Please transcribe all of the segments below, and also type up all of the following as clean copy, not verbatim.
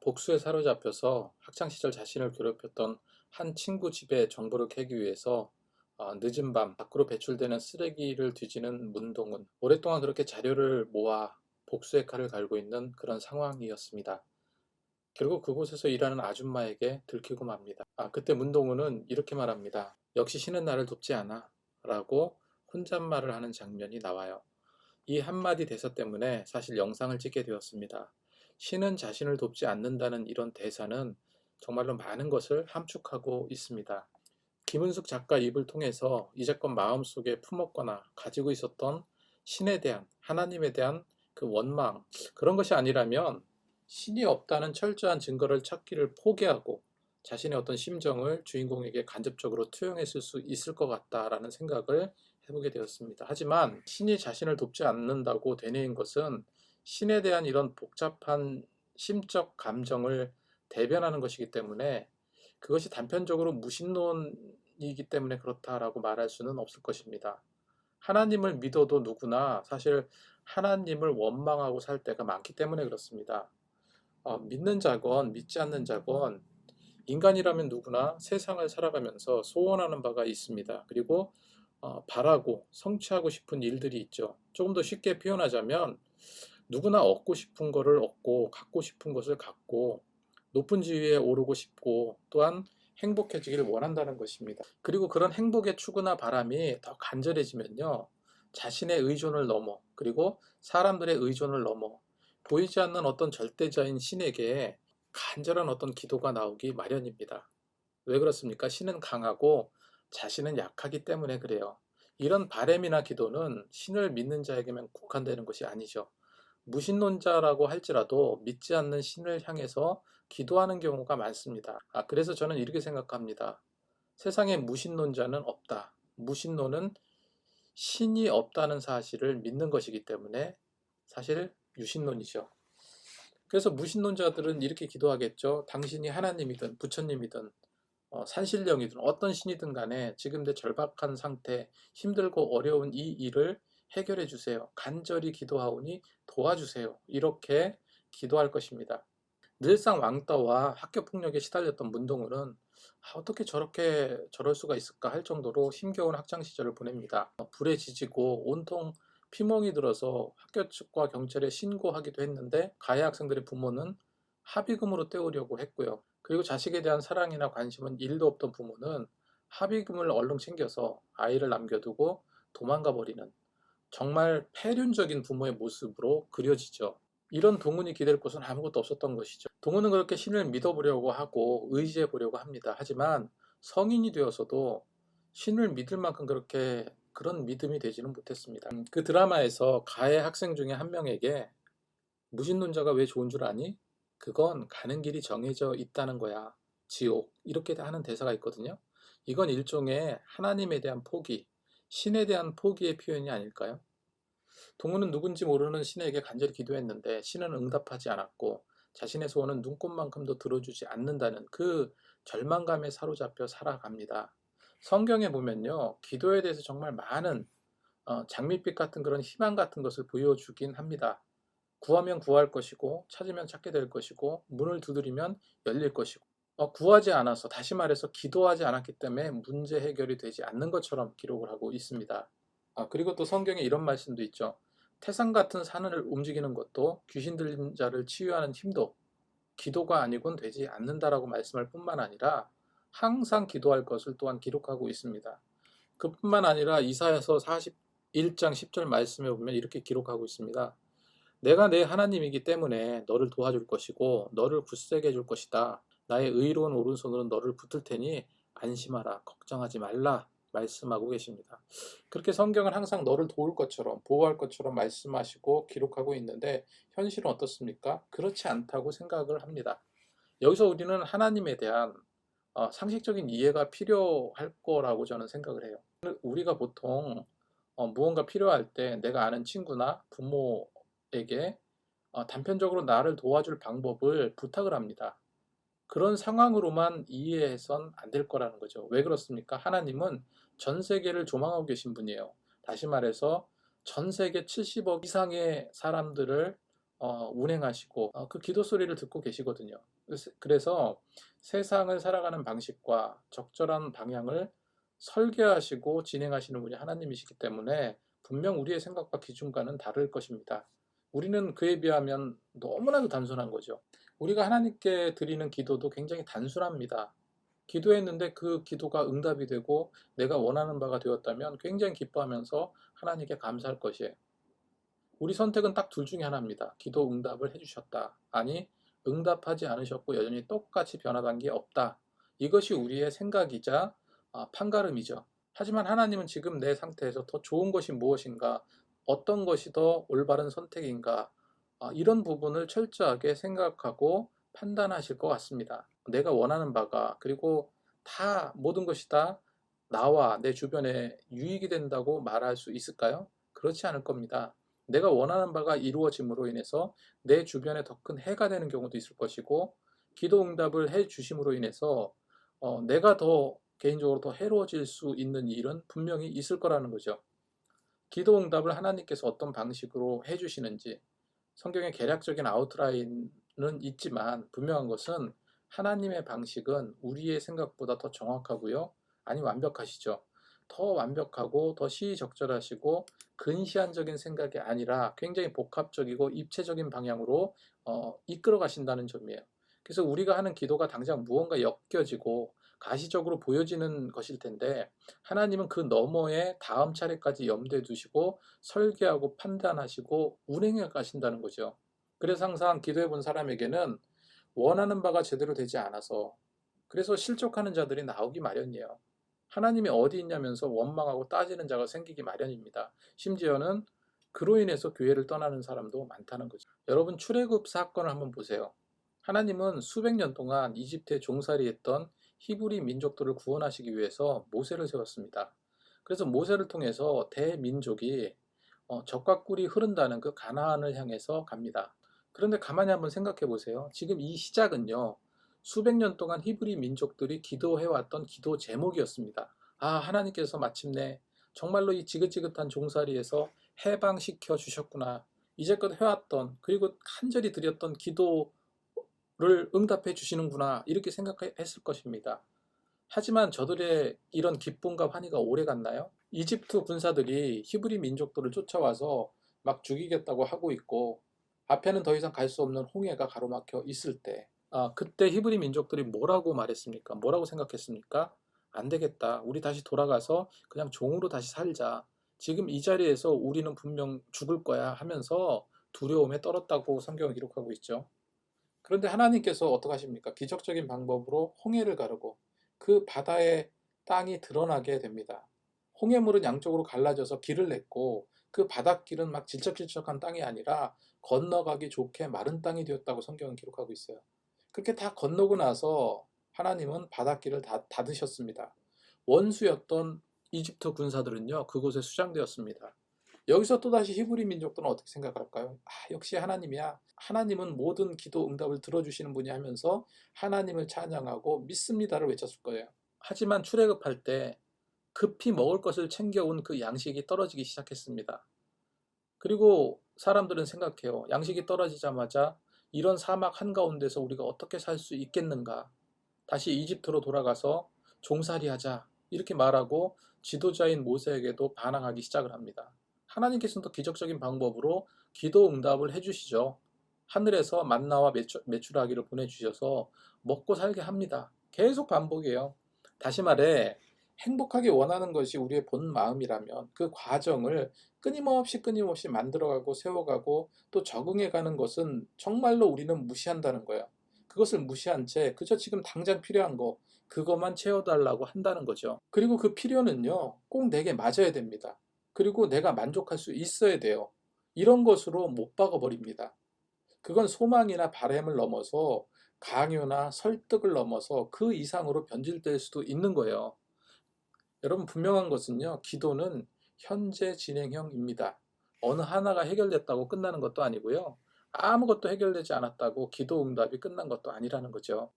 복수에 사로잡혀서 학창시절 자신을 괴롭혔던 한 친구 집에 정보를 캐기 위해서 늦은 밤 밖으로 배출되는 쓰레기를 뒤지는 문동은 오랫동안 그렇게 자료를 모아 복수의 칼을 갈고 있는 그런 상황이었습니다. 결국 그곳에서 일하는 아줌마에게 들키고 맙니다. 그때 문동은은 이렇게 말합니다. 역시 신은 나를 돕지 않아 라고 혼잣말을 하는 장면이 나와요. 이 한마디 대사 때문에 사실 영상을 찍게 되었습니다. 신은 자신을 돕지 않는다는 이런 대사는 정말로 많은 것을 함축하고 있습니다. 김은숙 작가 입을 통해서 이제껏 마음속에 품었거나 가지고 있었던 신에 대한, 하나님에 대한 그 원망, 그런 것이 아니라면 신이 없다는 철저한 증거를 찾기를 포기하고 자신의 어떤 심정을 주인공에게 간접적으로 투영했을 수 있을 것 같다라는 생각을 해보게 되었습니다. 하지만 신이 자신을 돕지 않는다고 되뇌인 것은 신에 대한 이런 복잡한 심적 감정을 대변하는 것이기 때문에 그것이 단편적으로 무신론이기 때문에 그렇다라고 말할 수는 없을 것입니다. 하나님을 믿어도 누구나 사실 하나님을 원망하고 살 때가 많기 때문에 그렇습니다. 믿는 자건 믿지 않는 자건 인간이라면 누구나 세상을 살아가면서 소원하는 바가 있습니다. 그리고 바라고 성취하고 싶은 일들이 있죠. 조금 더 쉽게 표현하자면 누구나 얻고 싶은 것을 얻고 갖고 싶은 것을 갖고 높은 지위에 오르고 싶고 또한 행복해지기를 원한다는 것입니다. 그리고 그런 행복의 추구나 바람이 더 간절해지면요. 자신의 의존을 넘어 그리고 사람들의 의존을 넘어 보이지 않는 어떤 절대자인 신에게 간절한 어떤 기도가 나오기 마련입니다. 왜 그렇습니까? 신은 강하고 자신은 약하기 때문에 그래요. 이런 바램이나 기도는 신을 믿는 자에게만 국한되는 것이 아니죠. 무신론자라고 할지라도 믿지 않는 신을 향해서 기도하는 경우가 많습니다. 그래서 저는 이렇게 생각합니다. 세상에 무신론자는 없다. 무신론은 신이 없다는 사실을 믿는 것이기 때문에 사실 유신론이죠. 그래서 무신론자들은 이렇게 기도하겠죠. 당신이 하나님이든 부처님이든 산신령이든 어떤 신이든 간에 지금 내 절박한 상태, 힘들고 어려운 이 일을 해결해 주세요. 간절히 기도하오니 도와주세요. 이렇게 기도할 것입니다. 늘상 왕따와 학교 폭력에 시달렸던 문동은은 어떻게 저렇게 저럴 수가 있을까 할 정도로 힘겨운 학창 시절을 보냅니다. 불에 지지고 온통 피멍이 들어서 학교 측과 경찰에 신고하기도 했는데 가해 학생들의 부모는 합의금으로 때우려고 했고요. 그리고 자식에 대한 사랑이나 관심은 1도 없던 부모는 합의금을 얼른 챙겨서 아이를 남겨두고 도망가 버리는 정말 폐륜적인 부모의 모습으로 그려지죠. 이런 동훈이 기댈 곳은 아무것도 없었던 것이죠. 동훈은 그렇게 신을 믿어보려고 하고 의지해 보려고 합니다. 하지만 성인이 되어서도 신을 믿을 만큼 그렇게 그런 믿음이 되지는 못했습니다. 그 드라마에서 가해 학생 중에 한 명에게 무신론자가 왜 좋은 줄 아니? 그건 가는 길이 정해져 있다는 거야. 지옥. 이렇게 하는 대사가 있거든요. 이건 일종의 하나님에 대한 포기, 신에 대한 포기의 표현이 아닐까요? 동우는 누군지 모르는 신에게 간절히 기도했는데 신은 응답하지 않았고 자신의 소원은 눈꽃만큼도 들어주지 않는다는 그 절망감에 사로잡혀 살아갑니다. 성경에 보면요. 기도에 대해서 정말 많은 장밋빛 같은 그런 희망 같은 것을 보여주긴 합니다. 구하면 구할 것이고 찾으면 찾게 될 것이고 문을 두드리면 열릴 것이고 구하지 않아서 다시 말해서 기도하지 않았기 때문에 문제 해결이 되지 않는 것처럼 기록을 하고 있습니다. 그리고 또 성경에 이런 말씀도 있죠. 태산 같은 산을 움직이는 것도 귀신 들린 자를 치유하는 힘도 기도가 아니곤 되지 않는다라고 말씀할 뿐만 아니라 항상 기도할 것을 또한 기록하고 있습니다. 그뿐만 아니라 이사야서 41장 10절 말씀에 보면 이렇게 기록하고 있습니다. 내가 내 하나님이기 때문에 너를 도와줄 것이고 너를 굳세게 해줄 것이다. 나의 의로운 오른손으로 너를 붙들 테니 안심하라 걱정하지 말라 말씀하고 계십니다. 그렇게 성경은 항상 너를 도울 것처럼 보호할 것처럼 말씀하시고 기록하고 있는데 현실은 어떻습니까? 그렇지 않다고 생각을 합니다. 여기서 우리는 하나님에 대한 상식적인 이해가 필요할 거라고 저는 생각을 해요. 우리가 보통 무언가 필요할 때 내가 아는 친구나 부모에게 단편적으로 나를 도와줄 방법을 부탁을 합니다. 그런 상황으로만 이해해선 안 될 거라는 거죠. 왜 그렇습니까? 하나님은 전 세계를 조망하고 계신 분이에요. 다시 말해서 전 세계 70억 이상의 사람들을 운행하시고 그 기도 소리를 듣고 계시거든요. 그래서 세상을 살아가는 방식과 적절한 방향을 설계하시고 진행하시는 분이 하나님이시기 때문에 분명 우리의 생각과 기준과는 다를 것입니다. 우리는 그에 비하면 너무나도 단순한 거죠. 우리가 하나님께 드리는 기도도 굉장히 단순합니다. 기도했는데 그 기도가 응답이 되고 내가 원하는 바가 되었다면 굉장히 기뻐하면서 하나님께 감사할 것이에요. 우리 선택은 딱 둘 중에 하나입니다. 기도 응답을 해주셨다. 아니, 응답하지 않으셨고 여전히 똑같이 변화된 게 없다. 이것이 우리의 생각이자 판가름이죠. 하지만 하나님은 지금 내 상태에서 더 좋은 것이 무엇인가, 어떤 것이 더 올바른 선택인가, 이런 부분을 철저하게 생각하고 판단하실 것 같습니다. 내가 원하는 바가, 그리고 다 모든 것이 다 나와 내 주변에 유익이 된다고 말할 수 있을까요? 그렇지 않을 겁니다. 내가 원하는 바가 이루어짐으로 인해서 내 주변에 더 큰 해가 되는 경우도 있을 것이고, 기도 응답을 해 주심으로 인해서 내가 더 개인적으로 더 해로워질 수 있는 일은 분명히 있을 거라는 거죠. 기도 응답을 하나님께서 어떤 방식으로 해 주시는지 성경의 개략적인 아웃라인은 있지만 분명한 것은 하나님의 방식은 우리의 생각보다 더 정확하고요. 아니 완벽하시죠. 더 완벽하고 더 시의적절하시고 근시안적인 생각이 아니라 굉장히 복합적이고 입체적인 방향으로 이끌어 가신다는 점이에요. 그래서 우리가 하는 기도가 당장 무언가 엮여지고 가시적으로 보여지는 것일 텐데 하나님은 그 너머에 다음 차례까지 염두에 두시고 설계하고 판단하시고 운행해 가신다는 거죠. 그래서 항상 기도해 본 사람에게는 원하는 바가 제대로 되지 않아서 그래서 실족하는 자들이 나오기 마련이에요. 하나님이 어디 있냐면서 원망하고 따지는 자가 생기기 마련입니다. 심지어는 그로 인해서 교회를 떠나는 사람도 많다는 거죠. 여러분 출애굽 사건을 한번 보세요. 하나님은 수백 년 동안 이집트에 종살이했던 히브리 민족들을 구원하시기 위해서 모세를 세웠습니다. 그래서 모세를 통해서 대민족이 젖과 꿀이 흐른다는 그 가나안을 향해서 갑니다. 그런데 가만히 한번 생각해 보세요. 지금 이 시작은요. 수백 년 동안 히브리 민족들이 기도해왔던 기도 제목이었습니다. 아, 하나님께서 마침내 정말로 이 지긋지긋한 종살이에서 해방시켜 주셨구나. 이제껏 해왔던 그리고 간절히 드렸던 기도를 응답해 주시는구나. 이렇게 생각했을 것입니다. 하지만 저들의 이런 기쁨과 환희가 오래 갔나요? 이집트 군사들이 히브리 민족들을 쫓아와서 막 죽이겠다고 하고 있고 앞에는 더 이상 갈 수 없는 홍해가 가로막혀 있을 때 그때 히브리 민족들이 뭐라고 말했습니까? 뭐라고 생각했습니까? 안 되겠다. 우리 다시 돌아가서 그냥 종으로 다시 살자. 지금 이 자리에서 우리는 분명 죽을 거야 하면서 두려움에 떨었다고 성경을 기록하고 있죠. 그런데 하나님께서 어떻게 하십니까? 기적적인 방법으로 홍해를 가르고 그 바다의 땅이 드러나게 됩니다. 홍해물은 양쪽으로 갈라져서 길을 냈고 그 바닷길은 막 질척질척한 땅이 아니라 건너가기 좋게 마른 땅이 되었다고 성경은 기록하고 있어요. 그렇게 다 건너고 나서 하나님은 바닷길을 다 닫으셨습니다. 원수였던 이집트 군사들은요, 그곳에 수장되었습니다. 여기서 또다시 히브리 민족들은 어떻게 생각할까요? 역시 하나님이야. 하나님은 모든 기도 응답을 들어주시는 분이 하면서 하나님을 찬양하고 믿습니다를 외쳤을 거예요. 하지만 출애굽할 때 급히 먹을 것을 챙겨온 그 양식이 떨어지기 시작했습니다. 그리고 사람들은 생각해요. 양식이 떨어지자마자 이런 사막 한가운데서 우리가 어떻게 살 수 있겠는가? 다시 이집트로 돌아가서 종살이 하자. 이렇게 말하고 지도자인 모세에게도 반항하기 시작을 합니다. 하나님께서는 또 기적적인 방법으로 기도 응답을 해주시죠. 하늘에서 만나와 메추라기를 보내주셔서 먹고 살게 합니다. 계속 반복이에요. 다시 말해 행복하게 원하는 것이 우리의 본 마음이라면 그 과정을 끊임없이 만들어가고 세워가고 또 적응해가는 것은 정말로 우리는 무시한다는 거예요. 그것을 무시한 채 그저 지금 당장 필요한 거 그것만 채워달라고 한다는 거죠. 그리고 그 필요는요 꼭 내게 맞아야 됩니다. 그리고 내가 만족할 수 있어야 돼요. 이런 것으로 못 박아버립니다. 그건 소망이나 바램을 넘어서 강요나 설득을 넘어서 그 이상으로 변질될 수도 있는 거예요. 여러분 분명한 것은요. 기도는 현재 진행형입니다. 어느 하나가 해결됐다고 끝나는 것도 아니고요. 아무것도 해결되지 않았다고 기도 응답이 끝난 것도 아니라는 거죠.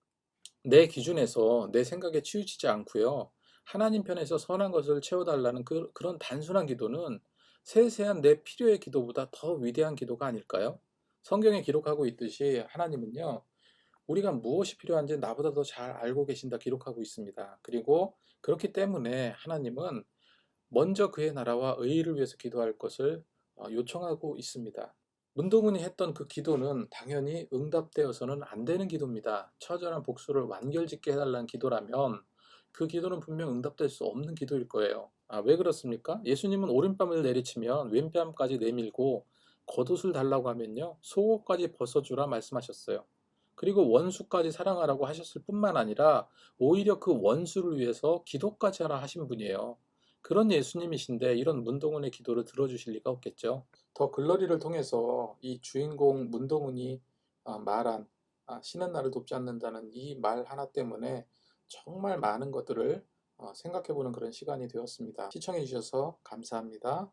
내 기준에서 내 생각에 치우치지 않고요. 하나님 편에서 선한 것을 채워달라는 그런 단순한 기도는 세세한 내 필요의 기도보다 더 위대한 기도가 아닐까요? 성경에 기록하고 있듯이 하나님은요. 우리가 무엇이 필요한지 나보다 더 잘 알고 계신다 기록하고 있습니다. 그리고 그렇기 때문에 하나님은 먼저 그의 나라와 의의를 위해서 기도할 것을 요청하고 있습니다. 문도군이 했던 그 기도는 당연히 응답되어서는 안 되는 기도입니다. 처절한 복수를 완결짓게 해달라는 기도라면 그 기도는 분명 응답될 수 없는 기도일 거예요. 왜 그렇습니까? 예수님은 오른뺨을 내리치면 왼뺨까지 내밀고 겉옷을 달라고 하면요 속옷까지 벗어주라 말씀하셨어요. 그리고 원수까지 사랑하라고 하셨을 뿐만 아니라 오히려 그 원수를 위해서 기도까지 하라 하신 분이에요. 그런 예수님이신데 이런 문동은의 기도를 들어주실 리가 없겠죠. 더 글러리를 통해서 이 주인공 문동은이 말한 신은 나를 돕지 않는다는 이 말 하나 때문에 정말 많은 것들을 생각해 보는 그런 시간이 되었습니다. 시청해 주셔서 감사합니다.